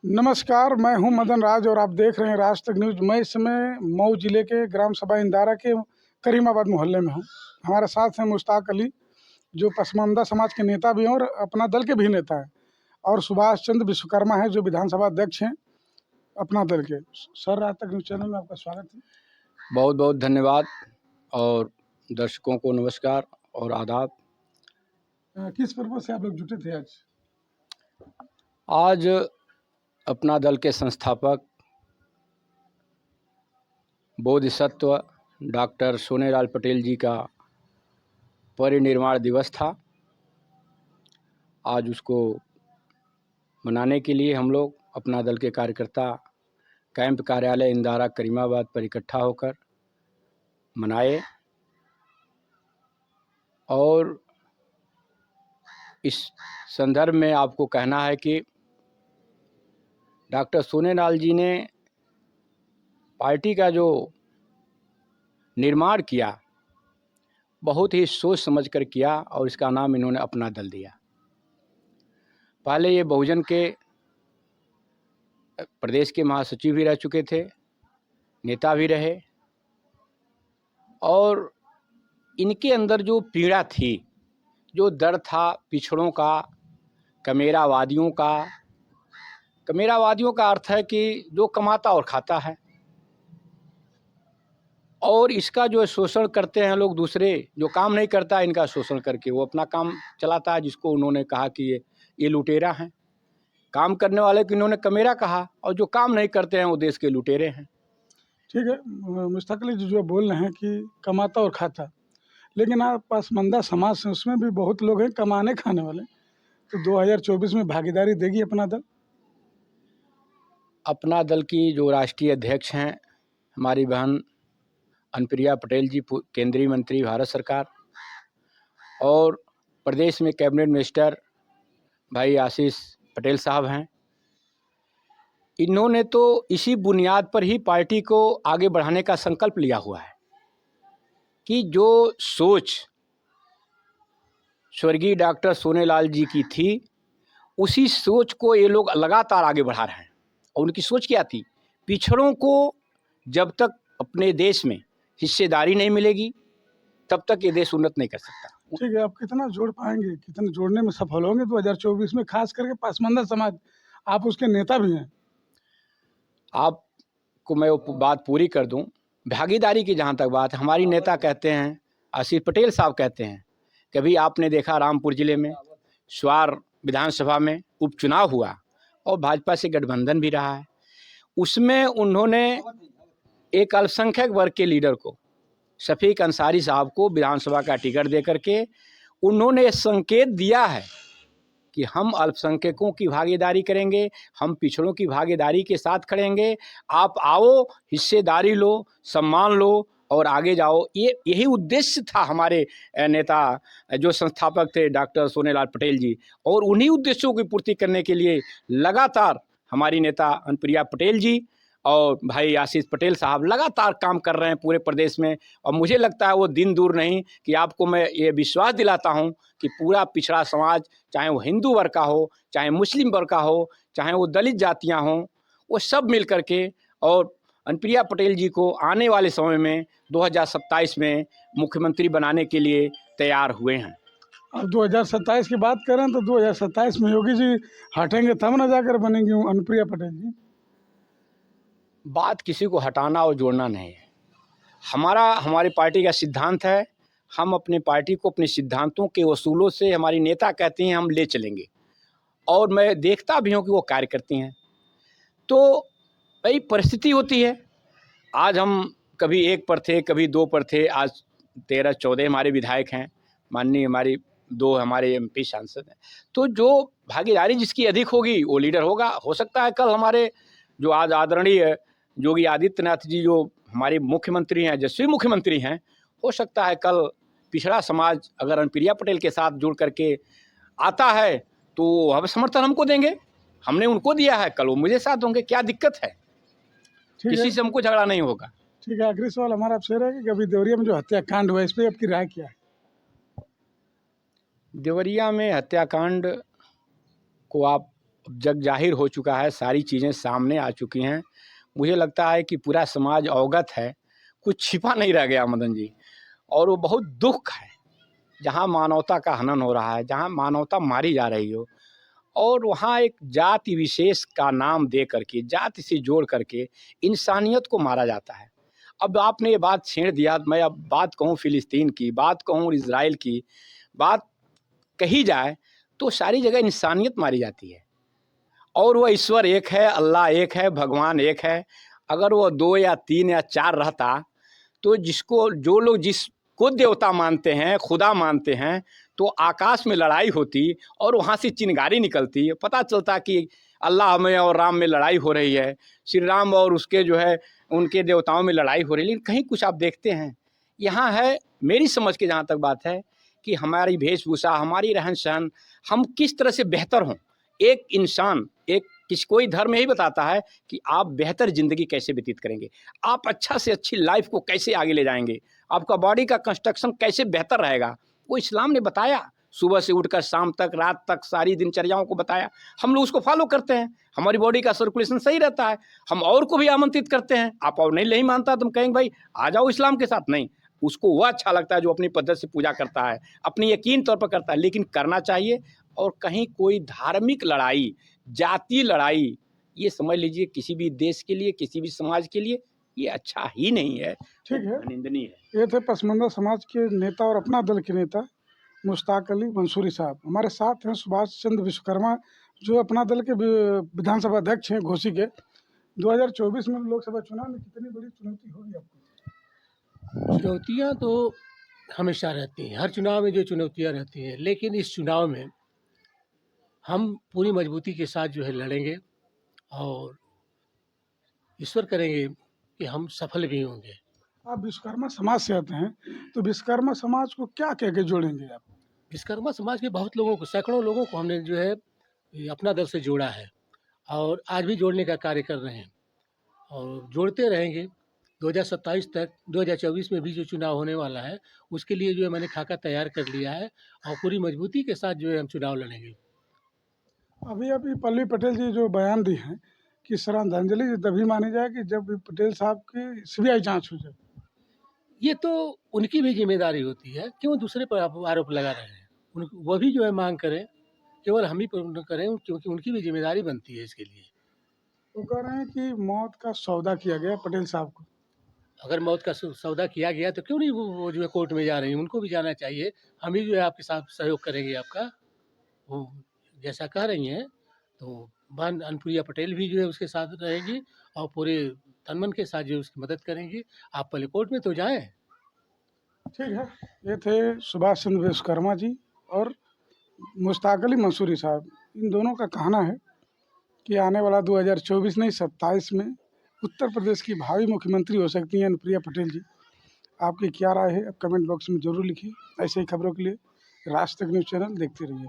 नमस्कार, मैं हूं मदन राज और आप देख रहे हैं राज तक न्यूज़। मैं इस समय मऊ जिले के ग्राम सभा इंदारा के करीमाबाद मोहल्ले में हूं। हमारे साथ हैं मुश्ताक अली, जो पसमानदा समाज के नेता भी हैं और अपना दल के भी नेता हैं, और सुभाष चंद्र विश्वकर्मा हैं, जो विधानसभा अध्यक्ष हैं अपना दल के। सर, राज तक न्यूज़ चैनल में आपका स्वागत है। बहुत बहुत धन्यवाद और दर्शकों को नमस्कार और आदाब। किस पर्पज से आप लोग जुटे थे आज? आज अपना दल के संस्थापक बोधिसत्व डॉक्टर सोनेलाल पटेल जी का परिनिर्वाण दिवस था। आज उसको मनाने के लिए हम लोग अपना दल के कार्यकर्ता कैंप कार्यालय इंदारा करीमाबाद पर इकट्ठा होकर मनाए। और इस संदर्भ में आपको कहना है कि डॉक्टर सोनेलाल जी ने पार्टी का जो निर्माण किया, बहुत ही सोच समझ कर किया और इसका नाम इन्होंने अपना दल दिया। पहले ये बहुजन के प्रदेश के महासचिव भी रह चुके थे, नेता भी रहे, और इनके अंदर जो पीड़ा थी, जो दर्द था पिछड़ों का, कमेरावादियों का अर्थ है कि जो कमाता और खाता है, और इसका जो शोषण करते हैं लोग दूसरे, जो काम नहीं करता इनका शोषण करके वो अपना काम चलाता है, जिसको उन्होंने कहा कि ये लुटेरा हैं। काम करने वाले को इन्होंने कमेरा कहा, और जो काम नहीं करते हैं वो देश के लुटेरे हैं। ठीक है, मुश्ताक अली जी जो बोल रहे हैं कि कमाता और खाता, लेकिन आप पसमानदा समाज से, उसमें भी बहुत लोग हैं कमाने खाने वाले, तो 2024 में भागीदारी देगी अपना दल? अपना दल की जो राष्ट्रीय अध्यक्ष हैं हमारी बहन अनुप्रिया पटेल जी, केंद्रीय मंत्री भारत सरकार, और प्रदेश में कैबिनेट मिनिस्टर भाई आशीष पटेल साहब हैं। इन्होंने तो इसी बुनियाद पर ही पार्टी को आगे बढ़ाने का संकल्प लिया हुआ है कि जो सोच स्वर्गीय डॉक्टर सोनेलाल जी की थी, उसी सोच को ये लोग लगातार आगे बढ़ा रहे हैं। और उनकी सोच क्या थी? पिछड़ों को जब तक अपने देश में हिस्सेदारी नहीं मिलेगी, तब तक ये देश उन्नत नहीं कर सकता। ठीक है, आप कितना जोड़ पाएंगे, कितने जोड़ने में सफल होंगे 2024 में, खास करके पसमानदा समाज, आप उसके नेता भी हैं? आपको मैं वो बात पूरी कर दूं। भागीदारी की जहाँ तक बात है, हमारी नेता कहते हैं, आशीष पटेल साहब कहते हैं, कभी आपने देखा रामपुर जिले में स्वार विधानसभा में उपचुनाव हुआ और भाजपा से गठबंधन भी रहा है, उसमें उन्होंने एक अल्पसंख्यक वर्ग के लीडर को, शफीक अंसारी साहब को विधानसभा का टिकट दे करके उन्होंने संकेत दिया है कि हम अल्पसंख्यकों की भागीदारी करेंगे, हम पिछड़ों की भागीदारी के साथ खड़ेंगे, आप आओ, हिस्सेदारी लो, सम्मान लो और आगे जाओ। यही उद्देश्य था हमारे नेता जो संस्थापक थे डॉक्टर सोनेलाल पटेल जी, और उन्हीं उद्देश्यों की पूर्ति करने के लिए लगातार हमारी नेता अनुप्रिया पटेल जी और भाई आशीष पटेल साहब लगातार काम कर रहे हैं पूरे प्रदेश में। और मुझे लगता है वो दिन दूर नहीं कि आपको मैं ये विश्वास दिलाता हूं कि पूरा पिछड़ा समाज, चाहे वो हिंदू वर्ग का हो, चाहे मुस्लिम वर्ग का हो, चाहे वो दलित जातियां हों, वो सब मिल करके और अनुप्रिया पटेल जी को आने वाले समय में 2027 में मुख्यमंत्री बनाने के लिए तैयार हुए हैं। अब 2027 की बात करें तो 2027 में योगी जी हटेंगे तब ना जाकर बनेंगी अनुप्रिया पटेल जी। बात किसी को हटाना और जोड़ना नहीं है। हमारी पार्टी का सिद्धांत है, हम अपने पार्टी को अपने सिद्धांतों के वसूलों से, हमारी नेता कहती हैं हम ले चलेंगे, और मैं देखता भी हूँ कि वो कार्य करती हैं। तो भाई परिस्थिति होती है, आज हम कभी 1 पर थे, कभी 2 पर थे, आज 13-14 हमारे विधायक हैं, माननीय हमारी 2 हमारे MP सांसद हैं। तो जो भागीदारी जिसकी अधिक होगी वो लीडर होगा। हो सकता है कल हमारे जो आज आदरणीय योगी आदित्यनाथ जी जो हमारे मुख्यमंत्री हैं, यशस्वी मुख्यमंत्री हैं, हो सकता है कल पिछड़ा समाज अगर अनुप्रिया पटेल के साथ जुड़ करके आता है तो अब समर्थन हमको देंगे, हमने उनको दिया है, कल वो मुझे साथ होंगे। क्या दिक्कत है? किसी से हमको झगड़ा नहीं होगा। ठीक है, आखिरी सवाल हमारा आपसे रहेगा कि अभी देवरिया में जो हत्याकांड हुआ, इस पर आपकी राय क्या है? देवरिया में हत्याकांड को आप जग जाहिर हो चुका है, सारी चीज़ें सामने आ चुकी हैं। मुझे लगता है कि पूरा समाज अवगत है, कुछ छिपा नहीं रह गया मदन जी। और वो बहुत दुःख है, जहाँ मानवता का हनन हो रहा है, जहाँ मानवता मारी जा रही हो, और वहाँ एक जाति विशेष का नाम दे करके, जाति से जोड़ करके इंसानियत को मारा जाता है। अब आपने ये बात छेड़ दिया, मैं अब बात कहूँ फ़िलिस्तीन की, बात कहूँ इज़राइल की, बात कही जाए तो सारी जगह इंसानियत मारी जाती है। और वह ईश्वर एक है, अल्लाह एक है, भगवान एक है। अगर वो 2 या 3 या 4 रहता, तो जो लोग जिसको देवता मानते हैं, खुदा मानते हैं, तो आकाश में लड़ाई होती और वहाँ से चिंगारी निकलती, पता चलता कि अल्लाह में और राम में लड़ाई हो रही है, श्री राम और उसके जो है उनके देवताओं में लड़ाई हो रही है। लेकिन कहीं कुछ आप देखते हैं, यहाँ है, मेरी समझ के जहाँ तक बात है कि हमारी वेशभूषा, हमारी रहन-सहन, हम किस तरह से बेहतर हों। एक इंसान, कोई धर्म यही बताता है कि आप बेहतर ज़िंदगी कैसे व्यतीत करेंगे, आप अच्छा से अच्छी लाइफ को कैसे आगे ले जाएँगे, आपका बॉडी का कंस्ट्रक्शन कैसे बेहतर रहेगा, वो इस्लाम ने बताया। सुबह से उठकर शाम तक, रात तक सारी दिनचर्याओं को बताया। हम लोग उसको फॉलो करते हैं, हमारी बॉडी का सर्कुलेशन सही रहता है। हम और को भी आमंत्रित करते हैं, आप और नहीं मानता तो हम कहेंगे भाई आ जाओ इस्लाम के साथ। नहीं, उसको वो अच्छा लगता है जो अपनी पद्धति से पूजा करता है, अपनी यकीन तौर पर करता है, लेकिन करना चाहिए। और कहीं कोई धार्मिक लड़ाई, जातीय लड़ाई, ये समझ लीजिए किसी भी देश के लिए, किसी भी समाज के लिए ये अच्छा ही नहीं है, ठीक है, निंदनीय है। ये थे पसमानदा समाज के नेता और अपना दल के नेता मुश्ताक अली मंसूरी साहब। हमारे साथ हैं सुभाष चंद्र विश्वकर्मा, जो अपना दल के विधानसभा अध्यक्ष हैं घोसी के। 2024 में लोकसभा चुनाव में कितनी बड़ी चुनौती होगी आपको? चुनौतियाँ तो हमेशा रहती हैं, हर चुनाव में जो चुनौतियाँ रहती हैं, लेकिन इस चुनाव में हम पूरी मजबूती के साथ जो है लड़ेंगे और ईश्वर करेंगे कि हम सफल भी होंगे। आप विश्वकर्मा समाज से आते हैं, तो विश्वकर्मा समाज को क्या कह के जोड़ेंगे आप? विश्वकर्मा समाज के बहुत लोगों को, सैकड़ों लोगों को हमने जो है ये अपना दल से जोड़ा है और आज भी जोड़ने का कार्य कर रहे हैं और जोड़ते रहेंगे। 2027 तक, 2024 में भी जो चुनाव होने वाला है, उसके लिए जो है मैंने खाका तैयार कर लिया है और पूरी मजबूती के साथ जो है हम चुनाव लड़ेंगे। अभी पल्लवी पटेल जी जो बयान दी हैं कि श्रद्धांजलि तभी मानी जाए कि जब पटेल साहब की सीबीआई जांच हो जाए। ये तो उनकी भी ज़िम्मेदारी होती है, क्यों दूसरे पर आप आरोप लगा रहे हैं? वो भी जो है माँग करें, केवल हम ही पर न करें, क्योंकि उनकी भी ज़िम्मेदारी बनती है इसके लिए। वो कह रहे हैं कि मौत का सौदा किया गया पटेल साहब को। अगर मौत का सौदा किया गया तो क्यों नहीं वो जो है कोर्ट में जा रही हैं, उनको भी जाना चाहिए। हम ही जो है आपके साथ सहयोग करेंगे आपका। वो जैसा कह रही हैं, तो बहन अनुप्रिया पटेल भी जो है उसके साथ रहेगी और पूरे तन-मन के साथ जो है उसकी मदद करेंगी। आप पहले कोर्ट में तो जाएँ। ठीक है, ये थे सुभाष चंद्र विश्वकर्मा जी और मुश्ताक अली मंसूरी साहब। इन दोनों का कहना है कि आने वाला 2024 नहीं 27 में उत्तर प्रदेश की भावी मुख्यमंत्री हो सकती हैं अनुप्रिया पटेल जी। आपकी क्या राय है? आप कमेंट बॉक्स में ज़रूर लिखिए। ऐसे ही खबरों के लिए राज तक न्यूज़ चैनल देखते रहिए।